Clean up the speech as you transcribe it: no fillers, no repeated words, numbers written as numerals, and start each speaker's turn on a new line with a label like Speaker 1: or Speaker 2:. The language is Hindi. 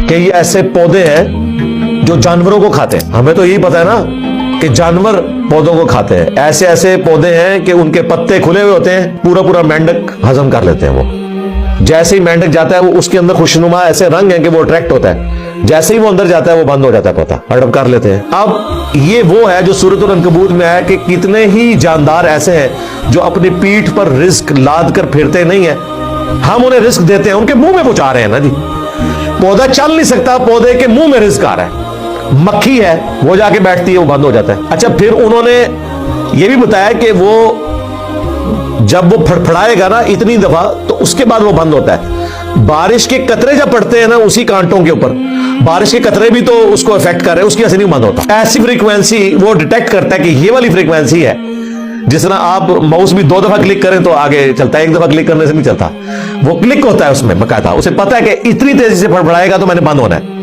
Speaker 1: कि ये ऐसे पौधे हैं जो जानवरों को खाते हैं। हमें तो यही पता है ना कि जानवर पौधों को खाते हैं। ऐसे ऐसे पौधे हैं कि उनके पत्ते खुले हुए होते हैं, पूरा पूरा मेंढक हजम कर लेते हैं। वो जैसे ही मेंढक जाता है, वो उसके अंदर खुशनुमा ऐसे रंग है कि वो अट्रैक्ट होता है। जैसे ही वो अंदर जाता है, वो बंद हो जाता है, पौधा हड़प कर लेते हैं। अब ये वो है जो सूरतुल अनकबूत में है कि कितने ही जानदार ऐसे हैं जो अपनी पीठ पर रिस्क लाद कर फिरते नहीं है, हम उन्हें रिस्क देते हैं, उनके मुंह में पहुंचा रहे हैं ना जी। पौधा चल नहीं सकता, पौधे के मुंह में रिस्क आ रहा है। मक्खी है, वो जाके बैठती है, वो बंद हो जाता है। अच्छा, फिर उन्होंने ये भी बताया कि वो जब वो फड़फड़ाएगा ना इतनी दफा, तो उसके बाद वो बंद होता है। बारिश के कतरे जब पड़ते हैं ना उसी कांटों के ऊपर, बारिश के कतरे भी तो उसको इफेक्ट कर रहे हैं, उसकी वजह से नहीं बंद होता। ऐसी फ्रीक्वेंसी वो डिटेक्ट करता है कि ये वाली फ्रीक्वेंसी है। जिस तरह आप माउस भी 2 दफा क्लिक करें तो आगे चलता है, 1 दफा क्लिक करने से नहीं चलता। वो क्लिक होता है उसमें बकायदा, उसे पता है कि इतनी तेजी से फड़फड़ाएगा तो मैंने बंद होना है।